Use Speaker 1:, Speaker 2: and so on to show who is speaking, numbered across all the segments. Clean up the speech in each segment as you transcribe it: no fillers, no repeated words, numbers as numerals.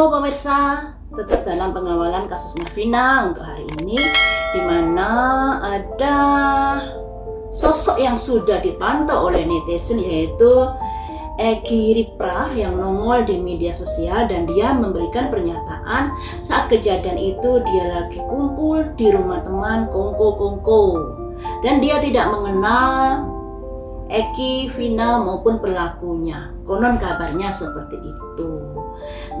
Speaker 1: Halo pemirsa, tetap dalam pengawalan kasusnya Vina untuk hari ini, di mana ada sosok yang sudah dipantau oleh netizen, yaitu Eki Ripra yang nongol di media sosial, dan dia memberikan pernyataan saat kejadian itu dia lagi kumpul di rumah teman kongko, dan dia tidak mengenal Eki, Vina maupun pelakunya. Konon kabarnya seperti itu.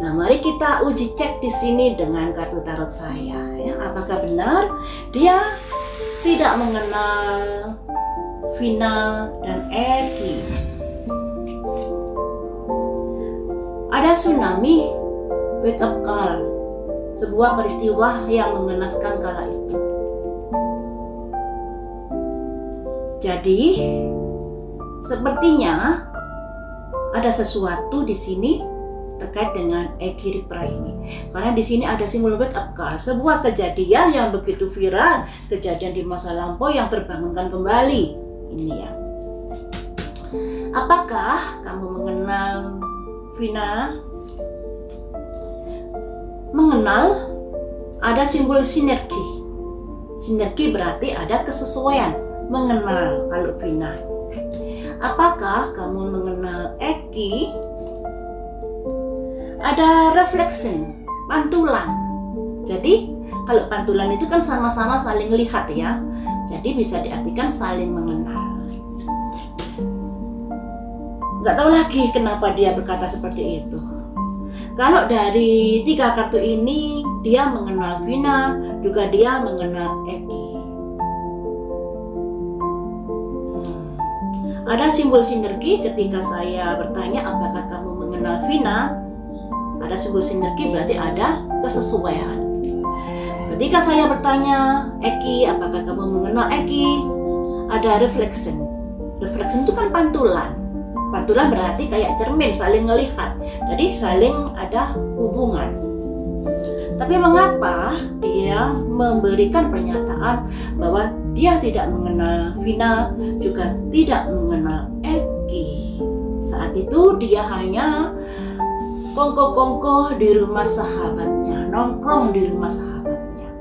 Speaker 1: Nah, mari kita uji cek di sini dengan kartu tarot saya, ya. Apakah benar dia tidak mengenal Vina dan Eki? Ada tsunami, wake up call, sebuah peristiwa yang mengenaskan kala itu. Jadi, sepertinya ada sesuatu di sini terkait dengan Eki Ripra ini, karena di sini ada simbol wake up call, sebuah kejadian yang begitu viral, kejadian di masa lampau yang terbangunkan kembali. Ini ya. Apakah kamu mengenal Vina? Mengenal, ada simbol sinergi. Sinergi berarti ada kesesuaian. Mengenal kalau Vina. Apakah kamu mengenal Eki? Ada reflection, pantulan. Jadi kalau pantulan itu kan sama-sama saling lihat ya. Jadi bisa diartikan saling mengenal. Nggak tahu lagi kenapa dia berkata seperti itu. Kalau dari 3 kartu ini, dia mengenal Vina, juga dia mengenal Eki. Ada simbol sinergi ketika saya bertanya apakah kamu mengenal Vina. Ada simbol sinergi berarti ada kesesuaian. Ketika saya bertanya Eki, apakah kamu mengenal Eki? Ada reflection. Reflection itu kan pantulan. Pantulan berarti kayak cermin, saling melihat. Jadi saling ada hubungan. Tapi mengapa dia memberikan pernyataan bahwa dia tidak mengenal Vina, juga tidak mengenal Eki? Saat itu dia hanya kongko di rumah sahabatnya, nongkrong di rumah sahabatnya.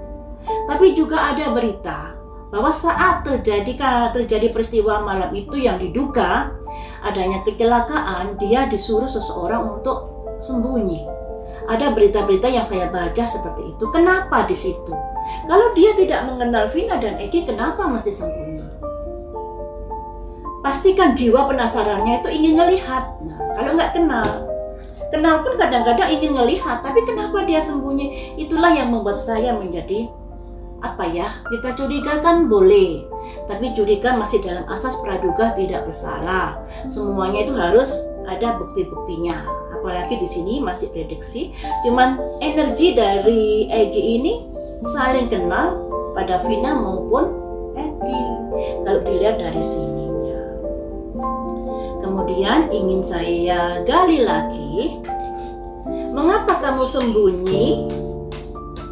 Speaker 1: Tapi juga ada berita bahwa saat terjadi peristiwa malam itu yang diduga adanya kecelakaan, dia disuruh seseorang untuk sembunyi. Ada berita-berita yang saya baca seperti itu. Kenapa di situ? Kalau dia tidak mengenal Vina dan Eki, kenapa mesti sembunyi? Pastikan jiwa penasarannya itu ingin melihat. Nah, kalau nggak kenal pun kadang-kadang ingin melihat, tapi kenapa dia sembunyi? Itulah yang membuat saya menjadi kita curiga kan boleh, tapi curiga masih dalam asas praduga tidak bersalah. Semuanya itu harus ada bukti-buktinya. Apalagi di sini masih prediksi, cuman energi dari Eki ini saling kenal pada Vina maupun Eki. Kalau dilihat dari sininya. Kemudian ingin saya gali lagi, mengapa kamu sembunyi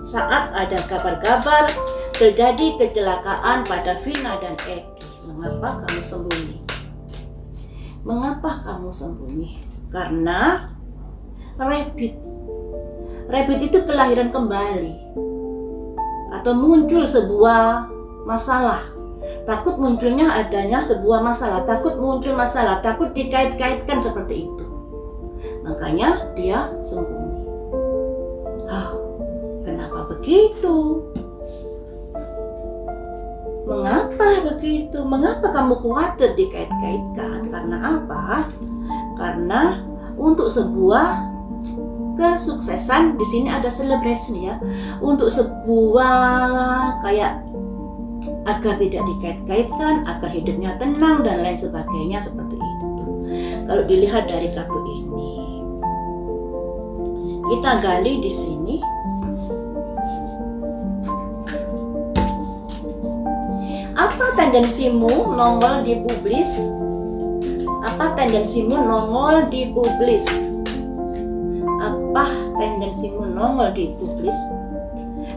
Speaker 1: saat ada kabar-kabar terjadi kecelakaan pada Vina dan Eki? Mengapa kamu sembunyi? Mengapa kamu sembunyi? Karena rabbit itu kelahiran kembali, atau muncul sebuah masalah. Takut munculnya adanya sebuah masalah, takut muncul masalah, takut dikait-kaitkan seperti itu. Makanya dia sembunyi. Kenapa begitu? Mengapa begitu? Mengapa kamu khawatir dikait-kaitkan? Karena apa? Karena untuk sebuah kesuksesan, di sini ada celebration ya. Untuk sebuah kayak agar tidak dikait-kaitkan, agar hidupnya tenang dan lain sebagainya seperti itu. Kalau dilihat dari kartu ini, kita gali di sini. Apa tendensimu nongol di publis? Apa tendensimu nongol di publis? Apa tendensimu nongol di publis?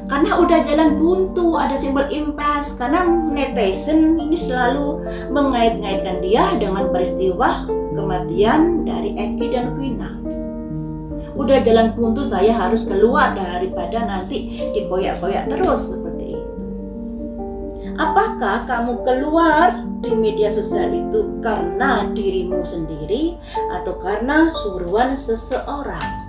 Speaker 1: Karena udah jalan buntu, ada simbol impasse. Karena netizen ini selalu mengait-ngaitkan dia dengan peristiwa kematian dari Eki dan Vina. Udah jalan buntu, saya harus keluar daripada nanti dikoyak-koyak terus seperti itu. Apakah kamu keluar di media sosial itu karena dirimu sendiri atau karena suruhan seseorang?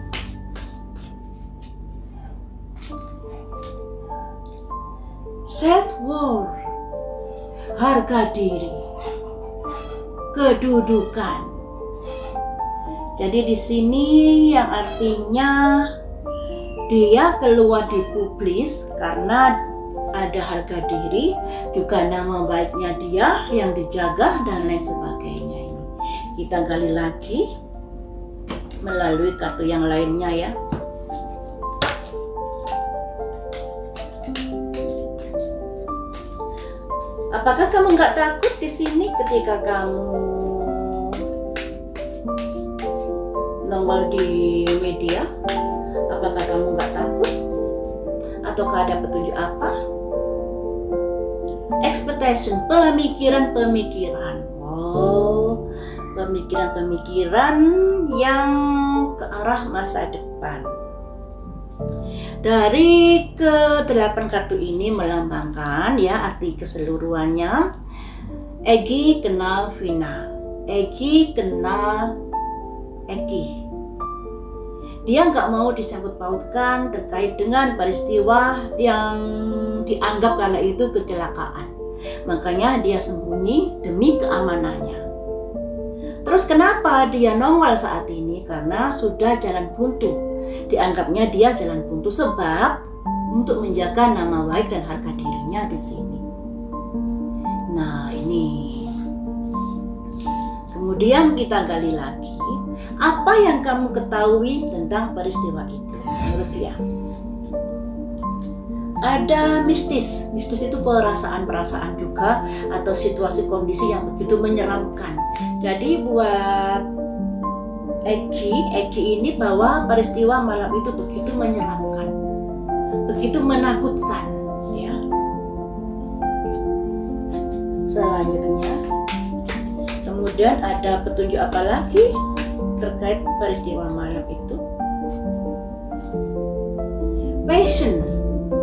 Speaker 1: Self-worth, harga diri, kedudukan. Jadi di sini yang artinya dia keluar di publis karena ada harga diri, juga nama baiknya dia yang dijaga dan lain sebagainya. Ini kita gali lagi melalui kartu yang lainnya ya. Apakah kamu nggak takut di sini ketika kamu nongol di media? Apakah kamu nggak takut? Ataukah ada petunjuk apa? Expectation, pemikiran-pemikiran. Oh, pemikiran-pemikiran yang ke arah masa depan. Dari ke-8 kartu ini melambangkan ya arti keseluruhannya. Egi kenal Vina, Egi kenal Eki. Dia nggak mau disangkut pautkan terkait dengan peristiwa yang dianggap karena itu kecelakaan. Makanya dia sembunyi demi keamanannya. Terus kenapa dia nongol saat ini? Karena sudah jalan buntu. Dianggapnya dia jalan buntu sebab untuk menjaga nama baik dan harga dirinya di sini. Nah ini. Kemudian kita gali lagi, apa yang kamu ketahui tentang peristiwa itu menurut dia? Ada mistis. Mistis itu perasaan-perasaan juga atau situasi kondisi yang begitu menyeramkan. Jadi buat Eki ini bahwa peristiwa malam itu begitu menyeramkan, begitu menakutkan ya. Selanjutnya kemudian ada petunjuk apa lagi terkait peristiwa malam itu? Passion,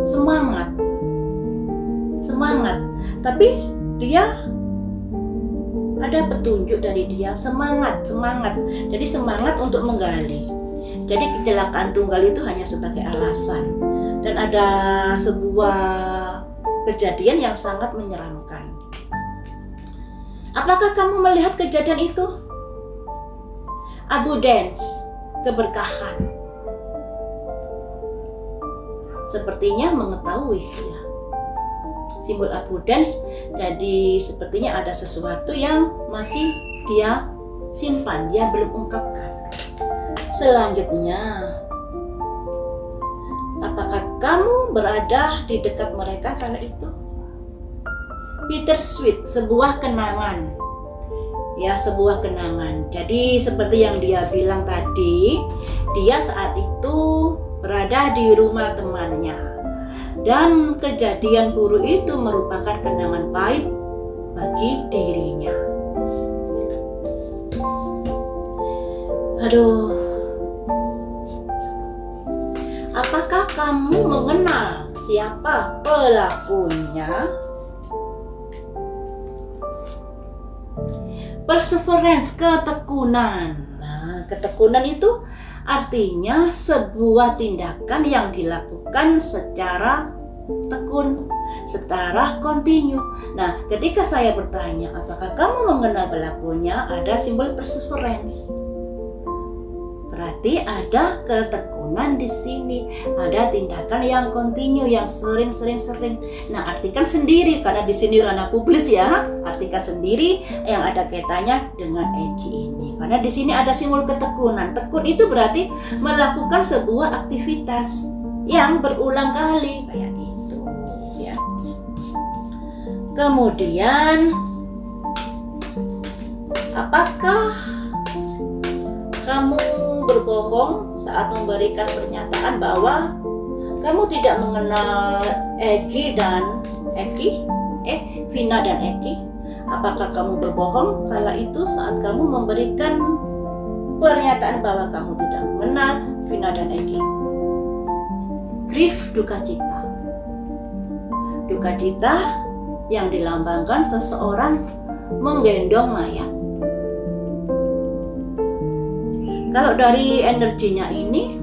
Speaker 1: semangat. Tapi dia ada petunjuk dari dia, semangat. Jadi semangat untuk menggali. Jadi kecelakaan tunggal itu hanya sebagai alasan. Dan ada sebuah kejadian yang sangat menyeramkan. Apakah kamu melihat kejadian itu? Abundance, keberkahan. Sepertinya mengetahui ya. Simbol abundance, jadi sepertinya ada sesuatu yang masih dia simpan, dia belum ungkapkan. Selanjutnya, apakah kamu berada di dekat mereka kala itu? Bittersweet, sebuah kenangan. Ya, sebuah kenangan. Jadi seperti yang dia bilang tadi, dia saat itu berada di rumah temannya. Dan kejadian buruk itu merupakan kenangan pahit bagi dirinya. Aduh. Apakah kamu mengenal siapa pelakunya? Perseverance, ketekunan. Nah, ketekunan itu artinya sebuah tindakan yang dilakukan secara tekun, secara kontinu. Nah, ketika saya bertanya, apakah kamu mengenal pelakunya? Ada simbol perseverance. Berarti ada ketekunan di sini, ada tindakan yang kontinu, yang sering. Nah, artikan sendiri karena di sini ranah publis ya. Artikan sendiri yang ada kaitannya dengan Eki ini. Karena di sini ada simbol ketekunan. Tekun itu berarti melakukan sebuah aktivitas yang berulang kali kayak gitu, ya. Kemudian, apakah kamu berbohong saat memberikan pernyataan bahwa kamu tidak mengenal Vina dan Eki? Apakah kamu berbohong kala itu saat kamu memberikan pernyataan bahwa kamu tidak mengenal Vina dan Eki. Grief, duka cita. Duka cita yang dilambangkan seseorang menggendong mayat. Kalau dari energinya ini,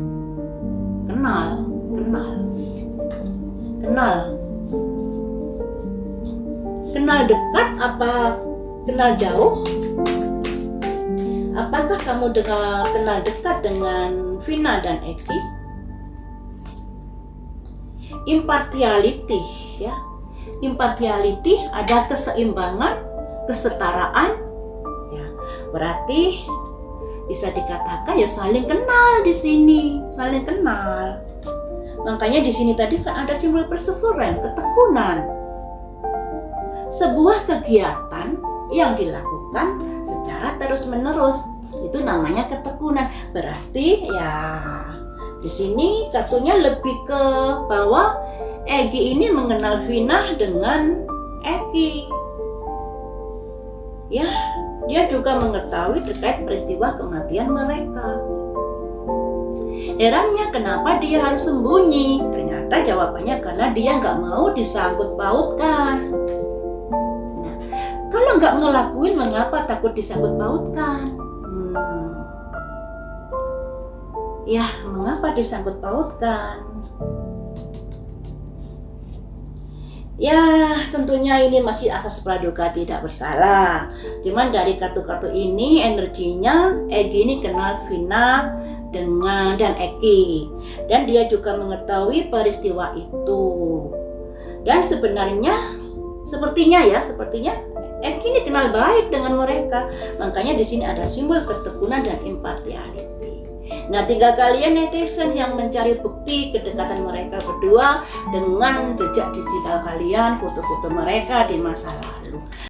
Speaker 1: kenal. Kenal dekat apa kenal jauh? Apakah kamu kenal dekat dengan Vina dan Eki? Impartiality, ya. Impartiality ada keseimbangan, kesetaraan, ya. Berarti bisa dikatakan ya saling kenal di sini, saling kenal. Makanya di sini tadi kan ada simbol perseveran, ketekunan. Sebuah kegiatan yang dilakukan secara terus-menerus itu namanya ketekunan. Berarti ya di sini kartunya lebih ke bahwa Egi ini mengenal Vina dengan Eki. Ya, dia juga mengetahui terkait peristiwa kematian mereka. Herannya kenapa dia harus sembunyi? Ternyata jawabannya karena dia nggak mau disangkut pautkan. Nah, kalau nggak ngelakuin, mengapa takut disangkut pautkan? Ya, mengapa disangkut pautkan? Ya, tentunya ini masih asas praduga tidak bersalah. Cuman dari kartu-kartu ini energinya Egi ini kenal Vina dan Eki, dan dia juga mengetahui peristiwa itu. Dan sepertinya Eki ini kenal baik dengan mereka. Makanya di sini ada simbol ketekunan dan impartiality. Nah, tinggal kalian netizen yang mencari bukti kedekatan mereka berdua dengan jejak digital kalian, foto-foto mereka di masa lalu.